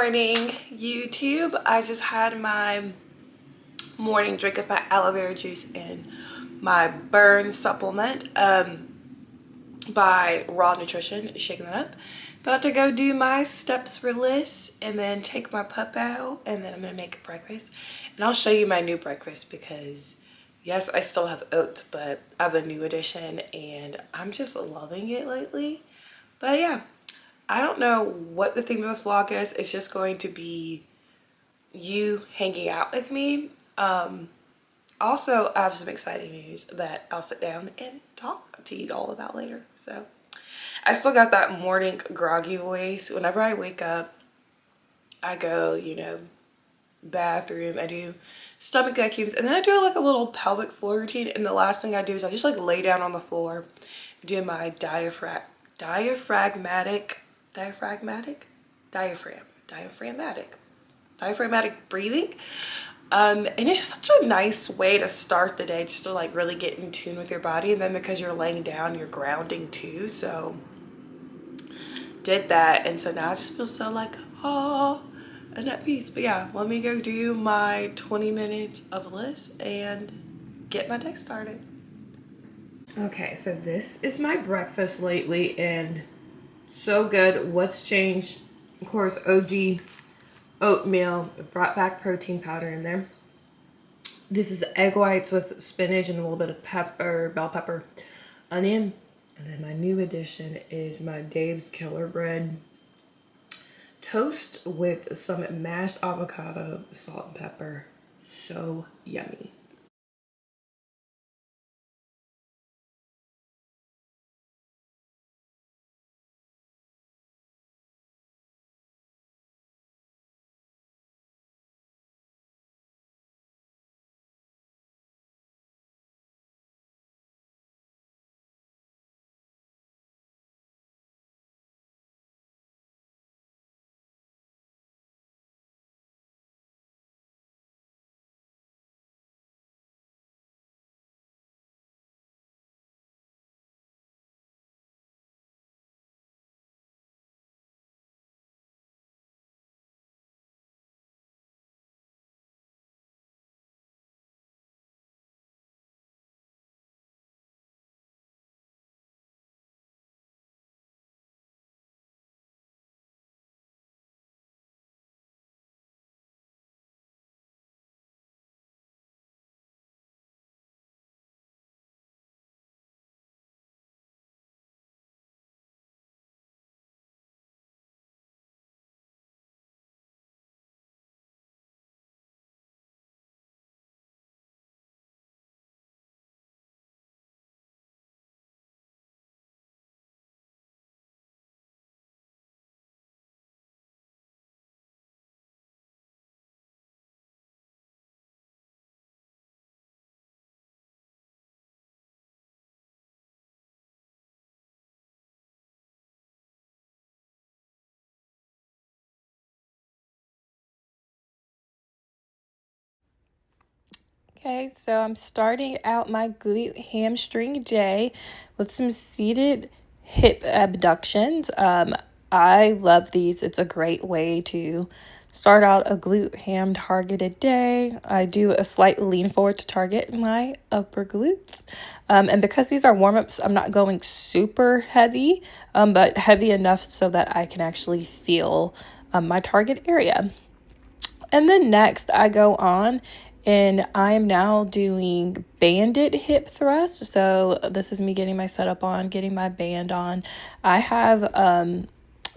morning, YouTube. I just had my morning drink of my aloe vera juice and my burn supplement by Raw Nutrition, shaking that up. About to go do my steps for Liz and then take my pup out, and then I'm gonna make breakfast. And I'll show you my new breakfast because yes, I still have oats, but I have a new addition and I'm just loving it lately. But yeah, I don't know what the theme of this vlog is. It's just going to be you hanging out with me. Also, I have some exciting news that I'll sit down and talk to you all about later. So I still got that morning groggy voice. Whenever I wake up, I go, bathroom, I do stomach vacuums, and then I do like a little pelvic floor routine. And the last thing I do is I just like lay down on the floor, do my diaphragmatic breathing. And it's just such a nice way to start the day, just to like really get in tune with your body. And then because you're laying down, you're grounding too. So did that, and so now I just feel so like and at peace. But yeah, let me go do my 20 minutes of Liz and get my day started. Okay, so this is my breakfast lately and so good. What's changed? Of course, OG oatmeal, brought back protein powder in there. This is egg whites with spinach and a little bit of pepper, bell pepper, onion. And then my new addition is my Dave's Killer Bread toast with some mashed avocado, salt and pepper. So yummy. Okay, so I'm starting out my glute hamstring day with some seated hip abductions. I love these. It's a great way to start out a glute ham targeted day. I do a slight lean forward to target my upper glutes. And because these are warm-ups, I'm not going super heavy, but heavy enough so that I can actually feel my target area. And then next I go on and I am now doing banded hip thrust. So this is me getting my setup on, getting my band on. I have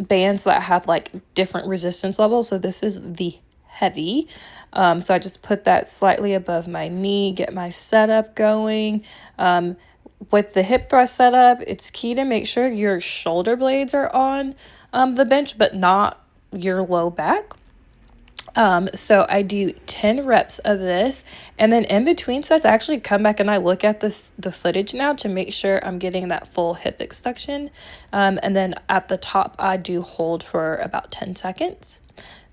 bands that have like different resistance levels. So this is the heavy. So I just put that slightly above my knee, get my setup going. With the hip thrust setup, it's key to make sure your shoulder blades are on the bench, but not your low back. So I do 10 reps of this, and then in between sets, I actually come back and I look at the footage now to make sure I'm getting that full hip extension. And then at the top, I do hold for about 10 seconds.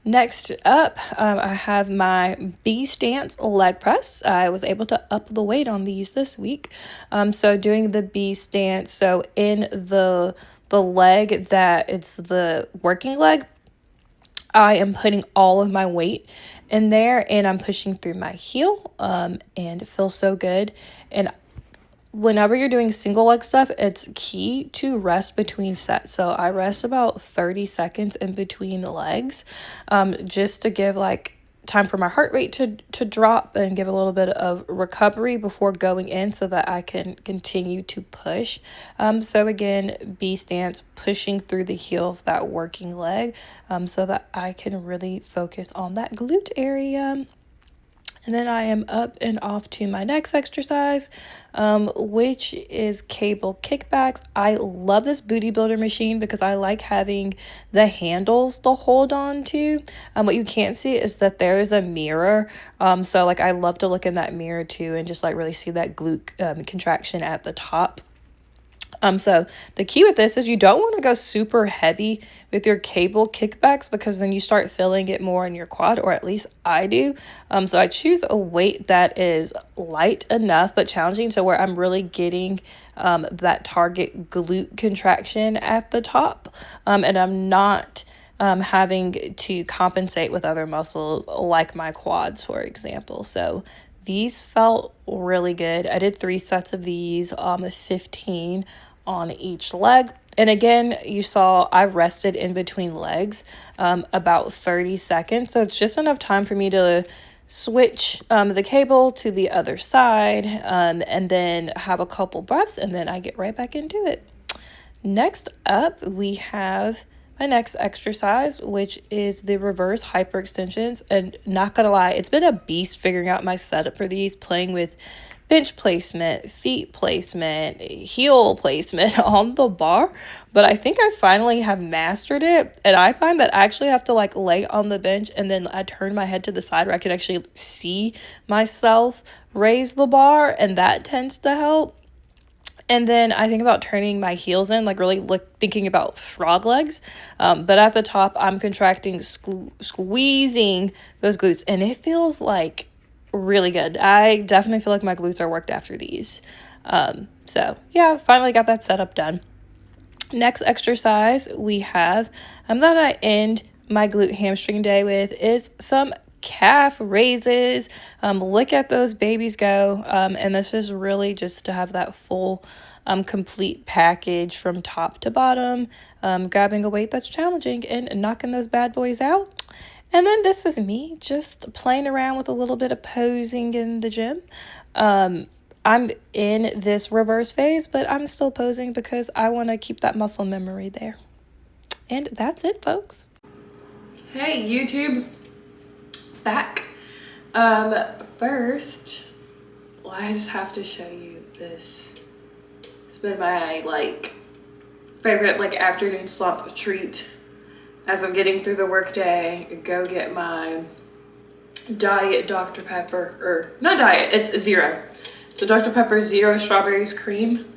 Next up, I have my B stance leg press. I was able to up the weight on these this week. So doing the B stance, so in the leg that it's the working leg, I am putting all of my weight in there and I'm pushing through my heel, and it feels so good. And whenever you're doing single leg stuff, it's key to rest between sets. So I rest about 30 seconds in between legs, just to give like time for my heart rate to drop and give a little bit of recovery before going in so that I can continue to push. So again, B stance, pushing through the heel of that working leg, so that I can really focus on that glute area. And then I am up and off to my next exercise, which is cable kickbacks. I love this booty builder machine because I like having the handles to hold on to. What you can't see is that there is a mirror. So like I love to look in that mirror too and just like really see that glute contraction at the top. So the key with this is you don't want to go super heavy with your cable kickbacks because then you start feeling it more in your quad, or at least I do. So I choose a weight that is light enough but challenging to where I'm really getting that target glute contraction at the top, and I'm not having to compensate with other muscles like my quads, for example. So these felt really good. I did 3 sets of these, 15 on each leg. And again, you saw I rested in between legs about 30 seconds. So it's just enough time for me to switch the cable to the other side, and then have a couple breaths, and then I get right back into it. Next up, we have my next exercise, which is the reverse hyperextensions. And not gonna lie, it's been a beast figuring out my setup for these, playing with bench placement, feet placement, heel placement on the bar. But I think I finally have mastered it. And I find that I actually have to like lay on the bench and then I turn my head to the side where I can actually see myself raise the bar, and that tends to help. And then I think about turning my heels in, like really thinking about frog legs. But at the top, I'm contracting, squeezing those glutes. And it feels like really good. I definitely feel like my glutes are worked after these. So yeah, finally got that setup done. Next exercise we have, that I end my glute hamstring day with, is some calf raises. Look at those babies go. And this is really just to have that full complete package from top to bottom, grabbing a weight that's challenging and knocking those bad boys out. And then this is me just playing around with a little bit of posing in the gym. I'm in this reverse phase, but I'm still posing because I want to keep that muscle memory there. And that's it, folks. Hey, YouTube. Back. First, well, I just have to show you this. It's been my favorite afternoon slump treat as I'm getting through the workday. Go get my diet Dr. Pepper, or not diet, it's zero. So Dr. Pepper Zero Strawberries Cream.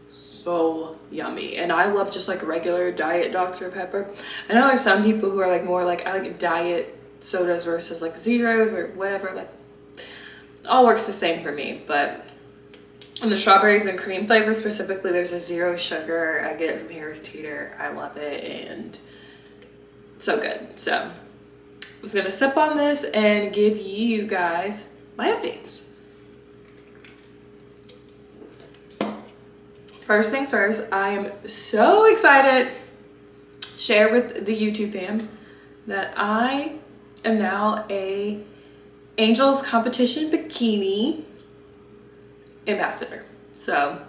So yummy. And I love just regular diet Dr. Pepper. I know there's some people who are more I like diet sodas versus zeros or whatever. All works the same for me. But in the strawberries and cream flavor specifically, there's a zero sugar. I get it from Harris Teeter. I love it and so good. So I was gonna sip on this and give you guys my updates. First things first, I am so excited to share with the YouTube fam that I am now a Angel's Competition Bikini ambassador. So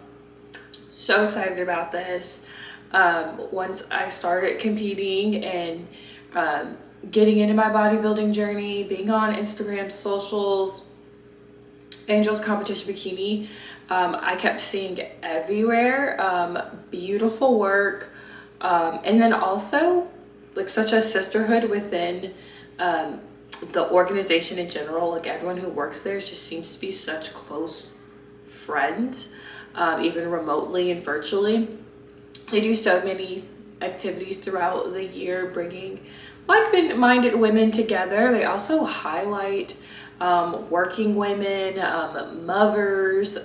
excited about this. Once I started competing and getting into my bodybuilding journey, being on Instagram, socials, Angel's Competition Bikini, I kept seeing everywhere beautiful work, and then also such a sisterhood within the organization in general. Everyone who works there just seems to be such close friends, even remotely and virtually. They do so many activities throughout the year, bringing like-minded women together. They also highlight working women, mothers,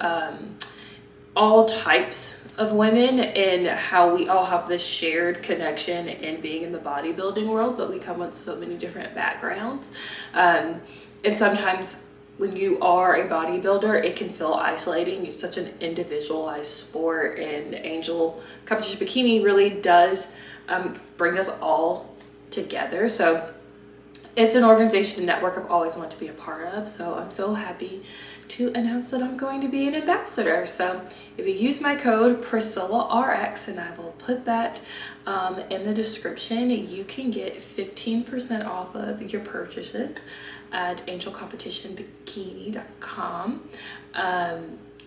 all types of women and how we all have this shared connection in being in the bodybuilding world, but we come with so many different backgrounds. And sometimes when you are a bodybuilder, it can feel isolating. It's such an individualized sport, and Angel Competition Bikini really does bring us all together. So it's an organization and network I've always wanted to be a part of. So I'm so happy to announce that I'm going to be an ambassador. So if you use my code PriscillaRX, and I will put that in the description, you can get 15% off of your purchases at angelcompetitionbikini.com.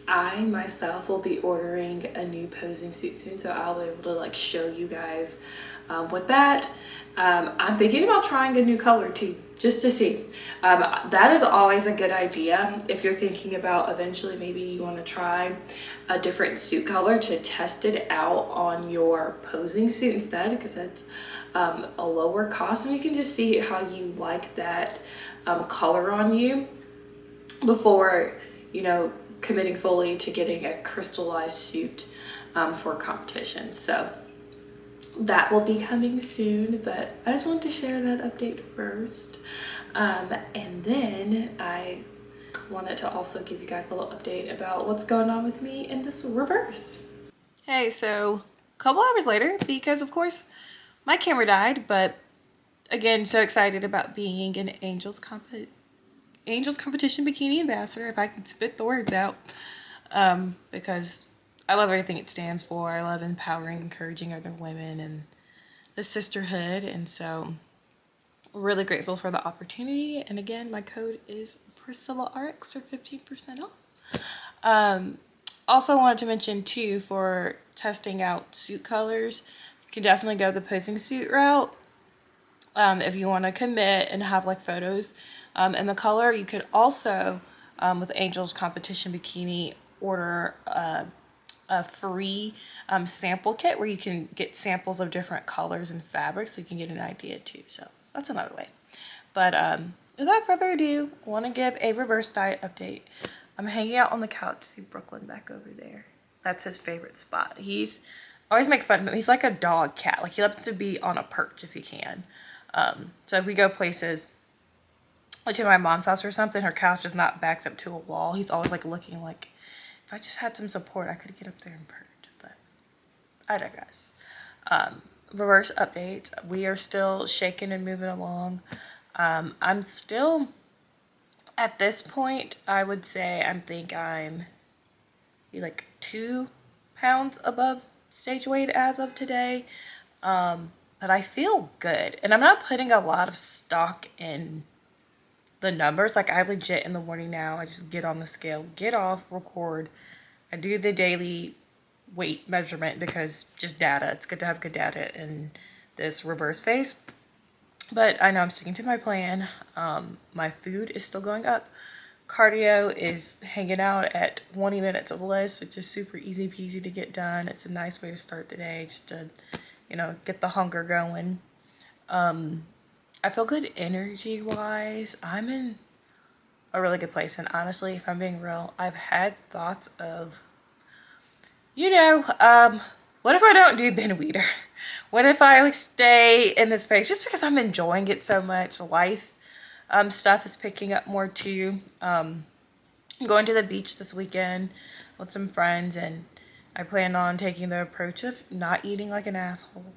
I myself will be ordering a new posing suit soon, so I'll be able to like show you guys with that. I'm thinking about trying a new color too, just to see. That is always a good idea if you're thinking about eventually maybe you want to try a different suit color, to test it out on your posing suit instead, because it's a lower cost, and you can just see how you like that color on you before, you know, committing fully to getting a crystallized suit for competition. So that will be coming soon, but I just wanted to share that update first. And then I wanted to also give you guys a little update about what's going on with me in this reverse. Hey, so a couple hours later, because of course my camera died, but again, so excited about being an Angels Competition Bikini ambassador, if I can spit the words out, because I love everything it stands for. I love empowering, encouraging other women, and the sisterhood, and so really grateful for the opportunity. And again, my code is PriscillaRX for 15% off. Also wanted to mention too, for testing out suit colors, you can definitely go the posing suit route. If you want to commit and have like photos in the color, you could also, with Angel's Competition Bikini, order a free sample kit where you can get samples of different colors and fabrics, so you can get an idea too. So that's another way. But without further ado, I want to give a reverse diet update. I'm hanging out on the couch. See Brooklyn back over there. That's his favorite spot. I always make fun of him. He's like a dog cat. Like, he loves to be on a perch if he can. So if we go places, like to my mom's house or something, her couch is not backed up to a wall. He's always like looking like, if I just had some support, I could get up there and perch. But I digress. Reverse update. We are still shaking and moving along. I'm still, at this point, I would say I'm like 2 pounds above stage weight as of today. But I feel good, and I'm not putting a lot of stock in the numbers. Like, I legit in the morning now, I just get on the scale, get off, record. I do the daily weight measurement because just data. It's good to have good data in this reverse phase. But I know I'm sticking to my plan. My food is still going up. Cardio is hanging out at 20 minutes of less, which is super easy peasy to get done. It's a nice way to start the day, just to, you know, get the hunger going. I feel good energy wise. I'm in a really good place, and honestly, if I'm being real, I've had thoughts of, you know, what if I don't do Ben Weeder? What if I like stay in this phase, just because I'm enjoying it so much? Life stuff is picking up more too. I'm going to the beach this weekend with some friends, and I plan on taking the approach of not eating like an asshole.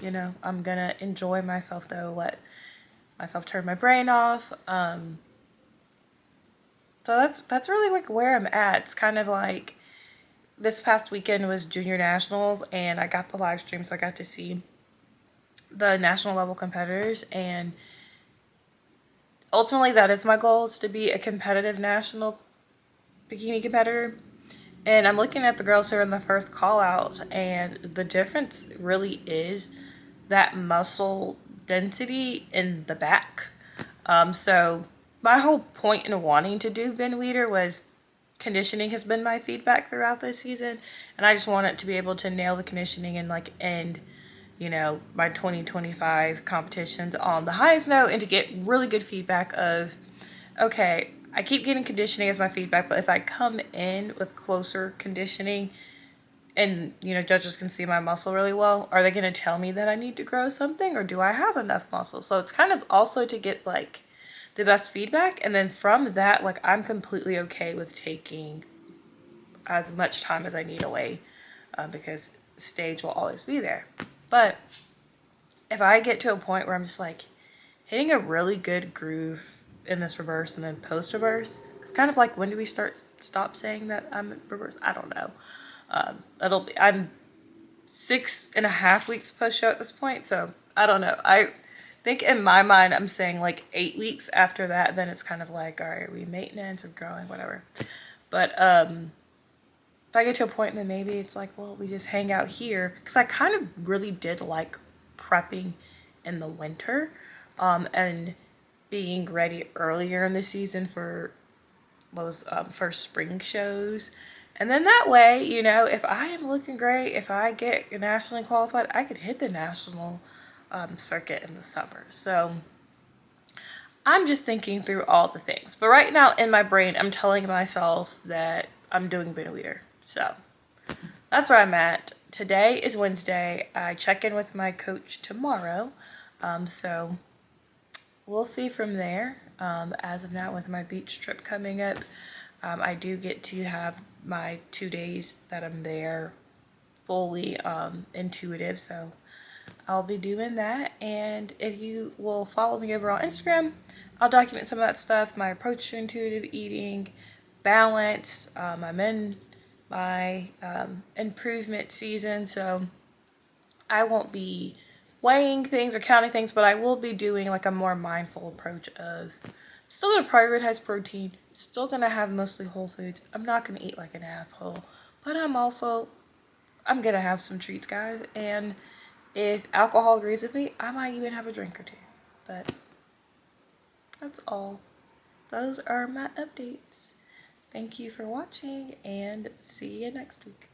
You know, I'm gonna enjoy myself though, let myself turn my brain off. So that's really like where I'm at. It's kind of like, this past weekend was junior nationals, and I got the live stream, so I got to see the national level competitors, and ultimately that is my goal, is to be a competitive national bikini competitor. And I'm looking at the girls who are in the first call out, and the difference really is that muscle density in the back. So my whole point in wanting to do Ben Weeder was, conditioning has been my feedback throughout this season, and I just want it to be able to nail the conditioning and like end, you know, my 2025 competitions on the highest note, and to get really good feedback of, okay, I keep getting conditioning as my feedback, but if I come in with closer conditioning and, you know, judges can see my muscle really well, are they going to tell me that I need to grow something, or do I have enough muscle? So it's kind of also to get like the best feedback. And then from that, like, I'm completely okay with taking as much time as I need away, because stage will always be there. But if I get to a point where I'm just like hitting a really good groove in this reverse and then post reverse, it's kind of like, when do we stop saying that I'm reverse? I don't know. I'm 6.5 weeks post show at this point, so I don't know. I think in my mind I'm saying like 8 weeks after that. Then it's kind of like, all right, are we maintenance or growing, whatever. But if I get to a point, then maybe it's like, well, we just hang out here, because I kind of really did like prepping in the winter, and being ready earlier in the season for those first spring shows. And then that way, you know, if I am looking great, if I get nationally qualified, I could hit the national circuit in the summer. So I'm just thinking through all the things. But right now in my brain, I'm telling myself that I'm doing Benoiter. So that's where I'm at. Today is Wednesday. I check in with my coach tomorrow. So we'll see from there. As of now, with my beach trip coming up, I do get to have my 2 days that I'm there fully intuitive. So I'll be doing that. And if you will follow me over on Instagram, I'll document some of that stuff, my approach to intuitive eating, balance. I'm in my improvement season, so I won't be weighing things or counting things, but I will be doing like a more mindful approach of, still gonna prioritize protein, still gonna have mostly whole foods. I'm not gonna eat like an asshole, but I'm gonna have some treats, guys. And if alcohol agrees with me, I might even have a drink or two. But that's all. Those are my updates. Thank you for watching, and see you next week.